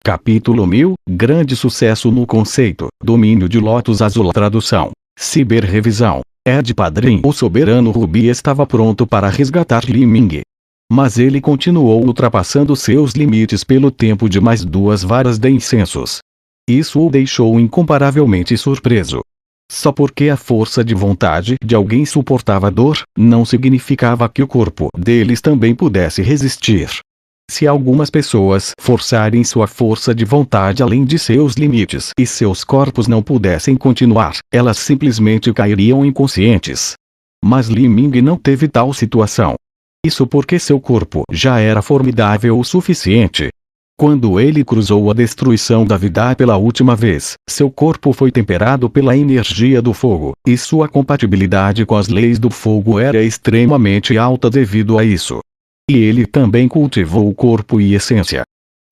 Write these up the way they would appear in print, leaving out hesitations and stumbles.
Capítulo 1000, grande sucesso no conceito, domínio de Lotus Azul. Tradução, Ciberrevisão, Ed Padrim. O soberano Rubi estava pronto para resgatar Li Ming. Mas ele continuou ultrapassando seus limites pelo tempo de mais 2 varas de incensos. Isso o deixou incomparavelmente surpreso. Só porque a força de vontade de alguém suportava dor, não significava que o corpo deles também pudesse resistir. Se algumas pessoas forçarem sua força de vontade além de seus limites e seus corpos não pudessem continuar, elas simplesmente cairiam inconscientes. Mas Li Ming não teve tal situação. Isso porque seu corpo já era formidável o suficiente. Quando ele cruzou a destruição da vida pela última vez, seu corpo foi temperado pela energia do fogo, e sua compatibilidade com as leis do fogo era extremamente alta devido a isso. E ele também cultivou o corpo e essência.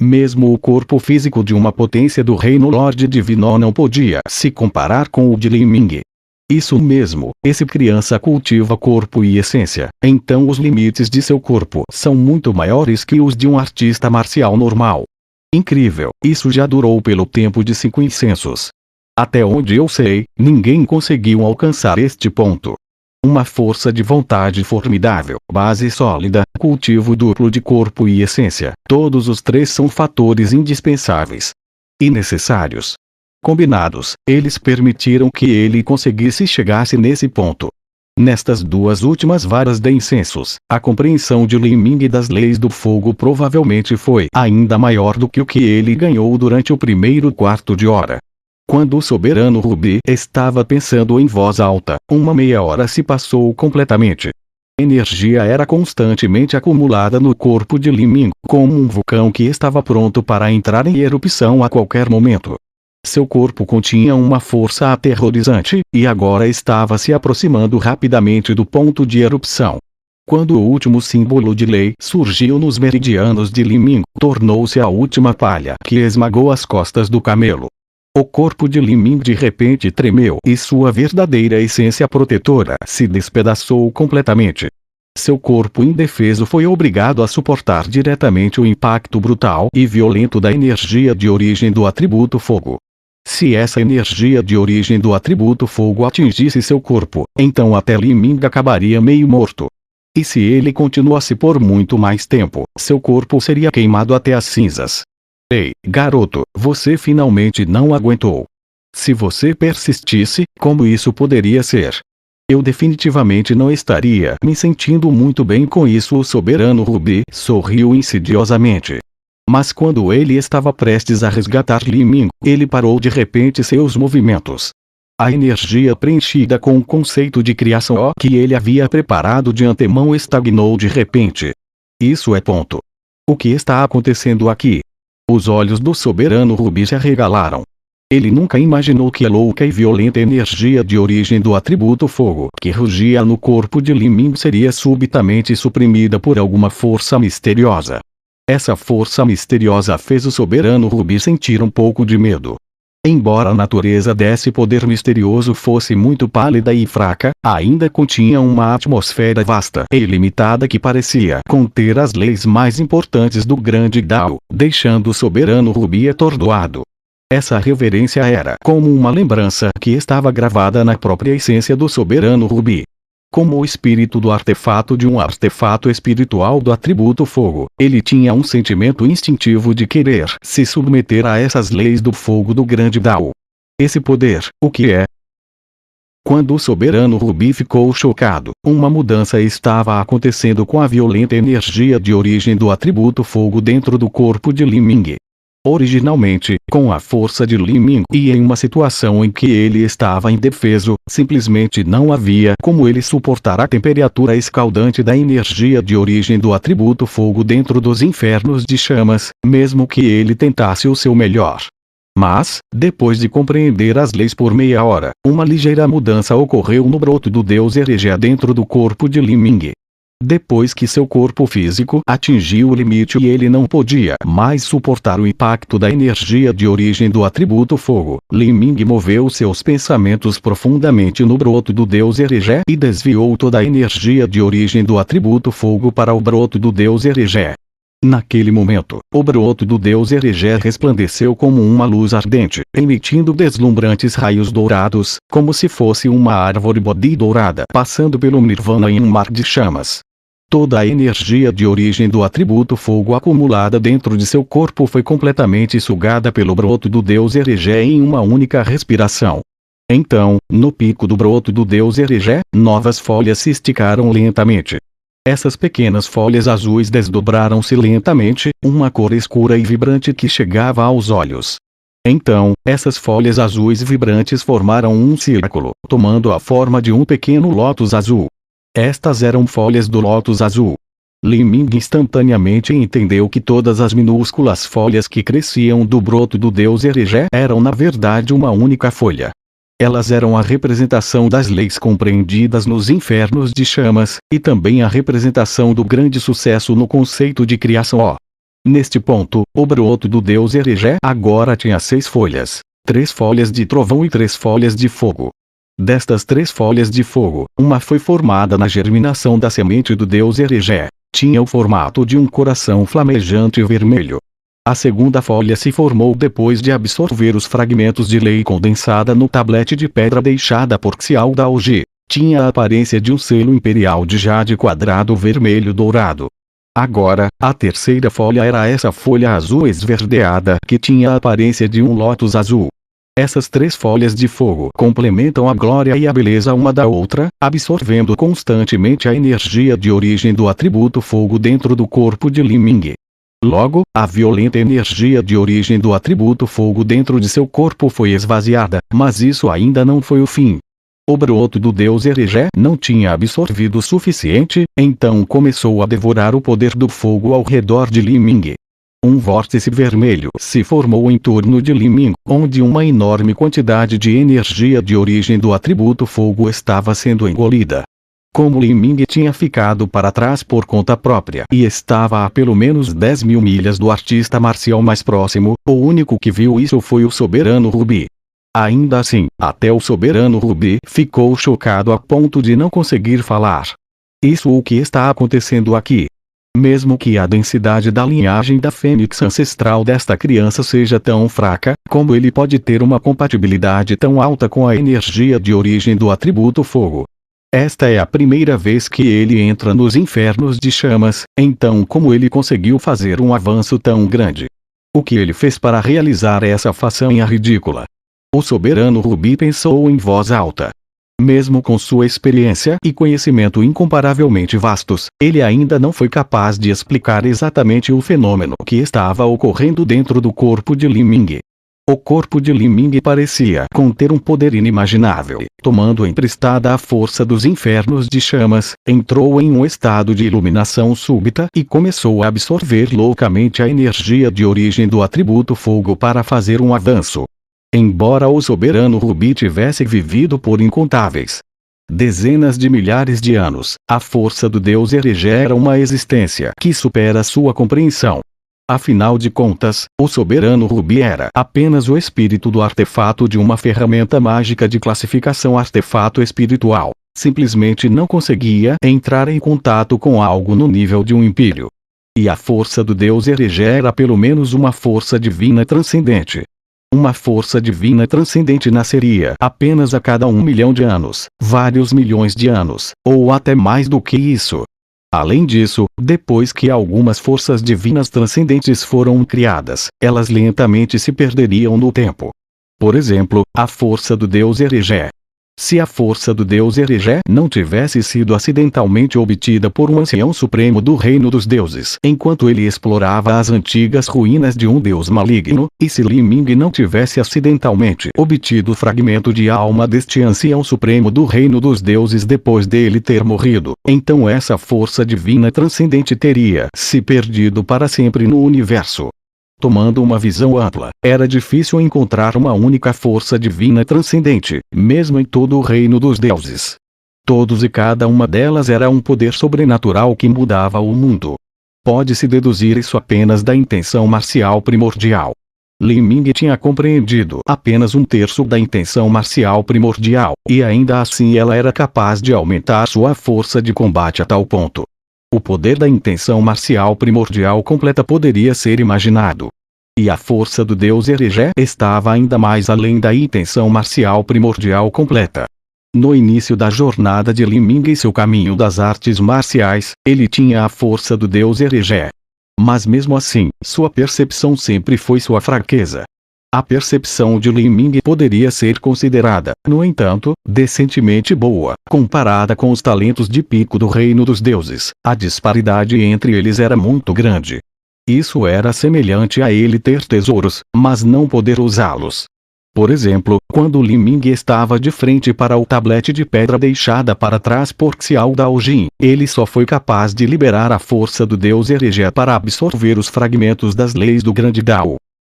Mesmo o corpo físico de uma potência do reino Lorde Divino não podia se comparar com o de Li Ming. Isso mesmo, esse criança cultiva corpo e essência, então os limites de seu corpo são muito maiores que os de um artista marcial normal. Incrível, isso já durou pelo tempo de 5 incensos. Até onde eu sei, ninguém conseguiu alcançar este ponto. Uma força de vontade formidável, base sólida, cultivo duplo de corpo e essência, todos os 3 são fatores indispensáveis e necessários. Combinados, eles permitiram que ele conseguisse chegasse nesse ponto. Nestas 2 últimas varas de incensos, a compreensão de Li Ming das leis do fogo provavelmente foi ainda maior do que o que ele ganhou durante o primeiro quarto de hora. Quando o soberano Rubi estava pensando em voz alta, uma meia hora se passou completamente. Energia era constantemente acumulada no corpo de Li Ming, como um vulcão que estava pronto para entrar em erupção a qualquer momento. Seu corpo continha uma força aterrorizante, e agora estava se aproximando rapidamente do ponto de erupção. Quando o último símbolo de lei surgiu nos meridianos de Li Ming, tornou-se a última palha que esmagou as costas do camelo. O corpo de Li Ming de repente tremeu e sua verdadeira essência protetora se despedaçou completamente. Seu corpo indefeso foi obrigado a suportar diretamente o impacto brutal e violento da energia de origem do atributo fogo. Se essa energia de origem do atributo fogo atingisse seu corpo, então até Li Ming acabaria meio morto. E se ele continuasse por muito mais tempo, seu corpo seria queimado até as cinzas. Ei, garoto, você finalmente não aguentou. Se você persistisse, como isso poderia ser? Eu definitivamente não estaria me sentindo muito bem com isso. O soberano Rubi sorriu insidiosamente. Mas quando ele estava prestes a resgatar Li Ming, ele parou de repente seus movimentos. A energia preenchida com o conceito de criação que ele havia preparado de antemão estagnou de repente. Isso é ponto. O que está acontecendo aqui? Os olhos do soberano Rubi se arregalaram. Ele nunca imaginou que a louca e violenta energia de origem do atributo fogo que rugia no corpo de Li Ming seria subitamente suprimida por alguma força misteriosa. Essa força misteriosa fez o soberano Rubi sentir um pouco de medo. Embora a natureza desse poder misterioso fosse muito pálida e fraca, ainda continha uma atmosfera vasta e ilimitada que parecia conter as leis mais importantes do grande Dao, deixando o soberano Rubi atordoado. Essa reverência era como uma lembrança que estava gravada na própria essência do soberano Rubi. Como o espírito do artefato de um artefato espiritual do atributo fogo, ele tinha um sentimento instintivo de querer se submeter a essas leis do fogo do grande Dao. Esse poder, o que é? Quando o soberano Rubi ficou chocado, uma mudança estava acontecendo com a violenta energia de origem do atributo fogo dentro do corpo de Li Ming. Originalmente, com a força de Li Ming e em uma situação em que ele estava indefeso, simplesmente não havia como ele suportar a temperatura escaldante da energia de origem do atributo fogo dentro dos infernos de chamas, mesmo que ele tentasse o seu melhor. Mas, depois de compreender as leis por meia hora, uma ligeira mudança ocorreu no broto do deus herege dentro do corpo de Li Ming. Depois que seu corpo físico atingiu o limite e ele não podia mais suportar o impacto da energia de origem do atributo fogo, Li Ming moveu seus pensamentos profundamente no broto do deus herege e desviou toda a energia de origem do atributo fogo para o broto do deus herege. Naquele momento, o broto do deus Heregé resplandeceu como uma luz ardente, emitindo deslumbrantes raios dourados, como se fosse uma árvore Bodhi dourada passando pelo Nirvana em um mar de chamas. Toda a energia de origem do atributo fogo acumulada dentro de seu corpo foi completamente sugada pelo broto do deus Heregé em uma única respiração. Então, no pico do broto do deus Heregé, novas folhas se esticaram lentamente. Essas pequenas folhas azuis desdobraram-se lentamente, uma cor escura e vibrante que chegava aos olhos. Então, essas folhas azuis vibrantes formaram um círculo, tomando a forma de um pequeno lótus azul. Estas eram folhas do lótus azul. Li Ming instantaneamente entendeu que todas as minúsculas folhas que cresciam do broto do deus Heregé eram na verdade uma única folha. Elas eram a representação das leis compreendidas nos infernos de chamas, e também a representação do grande sucesso no conceito de criação. Neste ponto, o broto do deus Heregé agora tinha 6 folhas, 3 folhas de trovão e 3 folhas de fogo. Destas 3 folhas de fogo, uma foi formada na germinação da semente do deus Heregé. Tinha o formato de um coração flamejante vermelho. A segunda folha se formou depois de absorver os fragmentos de lei condensada no tablete de pedra deixada por Xiao Daoji. Tinha a aparência de um selo imperial de jade quadrado vermelho dourado. Agora, a terceira folha era essa folha azul esverdeada que tinha a aparência de um lótus azul. Essas 3 folhas de fogo complementam a glória e a beleza uma da outra, absorvendo constantemente a energia de origem do atributo fogo dentro do corpo de Li Ming. Logo, a violenta energia de origem do atributo fogo dentro de seu corpo foi esvaziada, mas isso ainda não foi o fim. O broto do deus Heregé não tinha absorvido o suficiente, então começou a devorar o poder do fogo ao redor de Li Ming. Um vórtice vermelho se formou em torno de Li Ming, onde uma enorme quantidade de energia de origem do atributo fogo estava sendo engolida. Como Li Ming tinha ficado para trás por conta própria e estava a pelo menos 10.000 milhas do artista marcial mais próximo, o único que viu isso foi o soberano Rubi. Ainda assim, até o soberano Rubi ficou chocado a ponto de não conseguir falar. Isso o que está acontecendo aqui? Mesmo que a densidade da linhagem da fênix ancestral desta criança seja tão fraca, como ele pode ter uma compatibilidade tão alta com a energia de origem do atributo fogo? Esta é a primeira vez que ele entra nos infernos de chamas, então como ele conseguiu fazer um avanço tão grande? O que ele fez para realizar essa façanha ridícula? O soberano Rubi pensou em voz alta. Mesmo com sua experiência e conhecimento incomparavelmente vastos, ele ainda não foi capaz de explicar exatamente o fenômeno que estava ocorrendo dentro do corpo de Li Ming. O corpo de Li Ming parecia conter um poder inimaginável. Tomando emprestada a força dos infernos de chamas, entrou em um estado de iluminação súbita e começou a absorver loucamente a energia de origem do atributo fogo para fazer um avanço. Embora o soberano Rubi tivesse vivido por incontáveis dezenas de milhares de anos, a força do deus Heregé era uma existência que supera sua compreensão. Afinal de contas, o soberano Rubi era apenas o espírito do artefato de uma ferramenta mágica de classificação artefato espiritual. Simplesmente não conseguia entrar em contato com algo no nível de um império. E a força do deus Heregé era pelo menos uma força divina transcendente. Uma força divina transcendente nasceria apenas a cada 1 milhão de anos, vários milhões de anos, ou até mais do que isso. Além disso, depois que algumas forças divinas transcendentes foram criadas, elas lentamente se perderiam no tempo. Por exemplo, a força do deus Heregé. Se a força do deus Heregé não tivesse sido acidentalmente obtida por um ancião supremo do reino dos deuses enquanto ele explorava as antigas ruínas de um deus maligno, e se Li Ming não tivesse acidentalmente obtido o fragmento de alma deste ancião supremo do reino dos deuses depois dele ter morrido, então essa força divina transcendente teria se perdido para sempre no universo. Tomando uma visão ampla, era difícil encontrar uma única força divina transcendente, mesmo em todo o reino dos deuses. Todos e cada uma delas era um poder sobrenatural que mudava o mundo. Pode-se deduzir isso apenas da intenção marcial primordial. Li Ming tinha compreendido apenas 1/3 da intenção marcial primordial, e ainda assim ela era capaz de aumentar sua força de combate a tal ponto. O poder da intenção marcial primordial completa poderia ser imaginado. E a força do Deus Erejé estava ainda mais além da intenção marcial primordial completa. No início da jornada de Li Ming e seu caminho das artes marciais, ele tinha a força do Deus Erejé. Mas mesmo assim, sua percepção sempre foi sua fraqueza. A percepção de Li Ming poderia ser considerada, no entanto, decentemente boa, comparada com os talentos de pico do reino dos deuses. A disparidade entre eles era muito grande. Isso era semelhante a ele ter tesouros, mas não poder usá-los. Por exemplo, quando Li Ming estava de frente para o tablete de pedra deixada para trás por Xiao Daojin, ele só foi capaz de liberar a força do Deus Erejé para absorver os fragmentos das leis do grande Dao.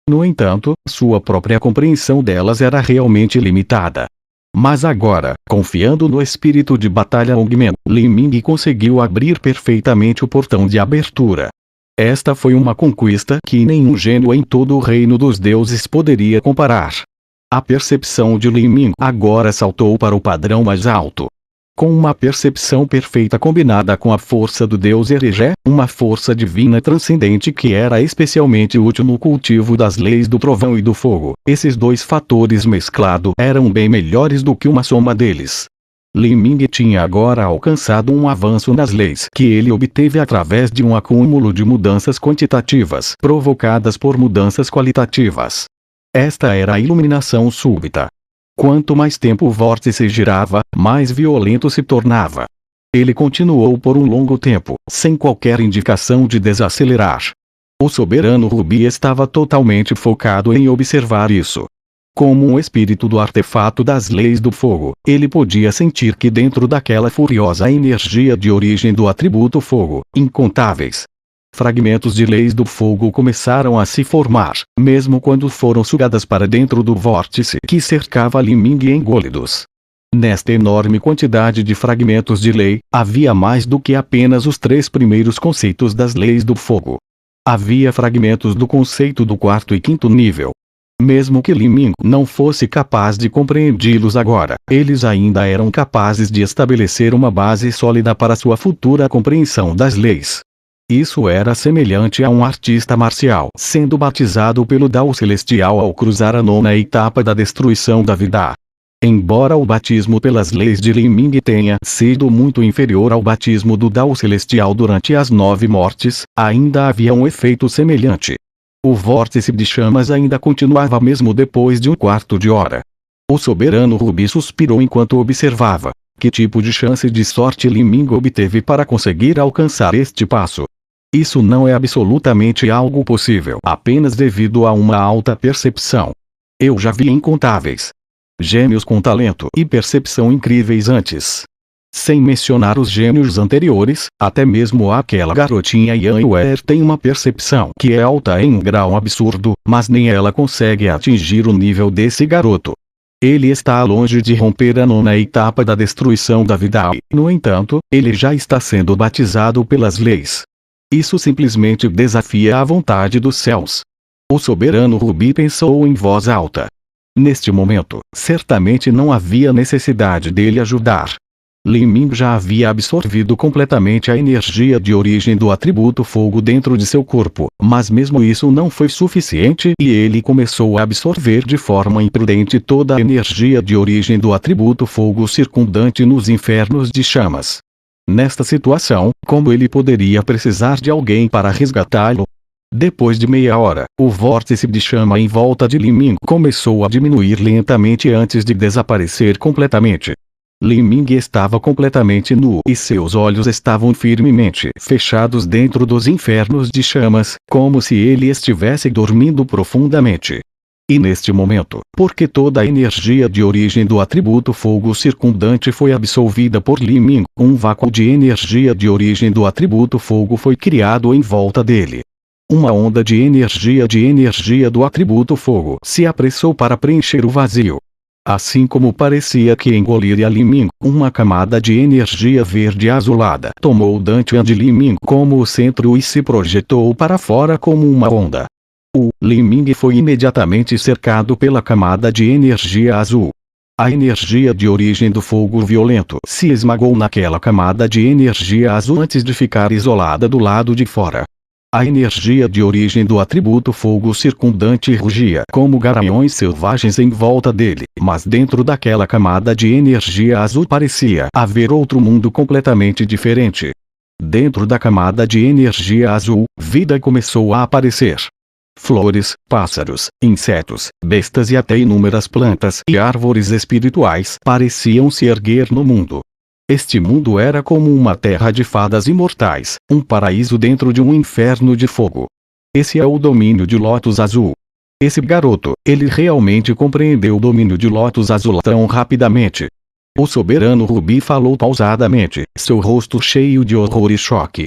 No entanto, sua própria compreensão delas era realmente limitada. Mas agora, confiando no espírito de batalha Longmen, Li Ming conseguiu abrir perfeitamente o portão de abertura. Esta foi uma conquista que nenhum gênio em todo o reino dos deuses poderia comparar. A percepção de Li Ming agora saltou para o padrão mais alto. Com uma percepção perfeita combinada com a força do Deus Erejé, uma força divina transcendente que era especialmente útil no cultivo das leis do trovão e do fogo, esses dois fatores mesclados eram bem melhores do que uma soma deles. Li Ming tinha agora alcançado um avanço nas leis que ele obteve através de um acúmulo de mudanças quantitativas provocadas por mudanças qualitativas. Esta era a iluminação súbita. Quanto mais tempo o vórtice girava, mais violento se tornava. Ele continuou por um longo tempo, sem qualquer indicação de desacelerar. O soberano Rubi estava totalmente focado em observar isso. Como um espírito do artefato das leis do fogo, ele podia sentir que dentro daquela furiosa energia de origem do atributo fogo, incontáveis fragmentos de leis do fogo começaram a se formar, mesmo quando foram sugadas para dentro do vórtice que cercava Li Ming e engolidos. Nesta enorme quantidade de fragmentos de lei, havia mais do que apenas os 3 primeiros conceitos das leis do fogo. Havia fragmentos do conceito do 4º e 5º nível. Mesmo que Li Ming não fosse capaz de compreendê-los agora, eles ainda eram capazes de estabelecer uma base sólida para sua futura compreensão das leis. Isso era semelhante a um artista marcial sendo batizado pelo Dao Celestial ao cruzar a 9ª etapa da destruição da vida. Embora o batismo pelas leis de Li Ming tenha sido muito inferior ao batismo do Dao Celestial durante as 9 mortes, ainda havia um efeito semelhante. O vórtice de chamas ainda continuava mesmo depois de um quarto de hora. O soberano Rubi suspirou enquanto observava. Que tipo de chance de sorte Li Ming obteve para conseguir alcançar este passo? Isso não é absolutamente algo possível apenas devido a uma alta percepção. Eu já vi incontáveis gênios com talento e percepção incríveis antes. Sem mencionar os gênios anteriores, até mesmo aquela garotinha Yan Yuer tem uma percepção que é alta em um grau absurdo, mas nem ela consegue atingir o nível desse garoto. Ele está longe de romper a 9ª etapa da destruição da vida e, no entanto, ele já está sendo batizado pelas leis. Isso simplesmente desafia a vontade dos céus. O soberano Rubi pensou em voz alta. Neste momento, certamente não havia necessidade dele ajudar. Li Ming já havia absorvido completamente a energia de origem do atributo fogo dentro de seu corpo, mas mesmo isso não foi suficiente e ele começou a absorver de forma imprudente toda a energia de origem do atributo fogo circundante nos infernos de chamas. Nesta situação, como ele poderia precisar de alguém para resgatá-lo? Depois de meia hora, o vórtice de chama em volta de Li Ming começou a diminuir lentamente antes de desaparecer completamente. Li Ming estava completamente nu e seus olhos estavam firmemente fechados dentro dos infernos de chamas, como se ele estivesse dormindo profundamente. E neste momento, porque toda a energia de origem do atributo fogo circundante foi absolvida por Li Ming, um vácuo de energia de origem do atributo fogo foi criado em volta dele. Uma onda de energia do atributo fogo se apressou para preencher o vazio. Assim como parecia que engoliria Li Ming, uma camada de energia verde azulada tomou Dantian de Li Ming como o centro e se projetou para fora como uma onda. O Li Ming foi imediatamente cercado pela camada de energia azul. A energia de origem do fogo violento se esmagou naquela camada de energia azul antes de ficar isolada do lado de fora. A energia de origem do atributo fogo circundante rugia como garanhões selvagens em volta dele, mas dentro daquela camada de energia azul parecia haver outro mundo completamente diferente. Dentro da camada de energia azul, vida começou a aparecer. Flores, pássaros, insetos, bestas e até inúmeras plantas e árvores espirituais pareciam se erguer no mundo. Este mundo era como uma terra de fadas imortais, um paraíso dentro de um inferno de fogo. Esse é o domínio de Lótus Azul. Esse garoto, ele realmente compreendeu o domínio de Lótus Azul tão rapidamente. O soberano Rubi falou pausadamente, seu rosto cheio de horror e choque.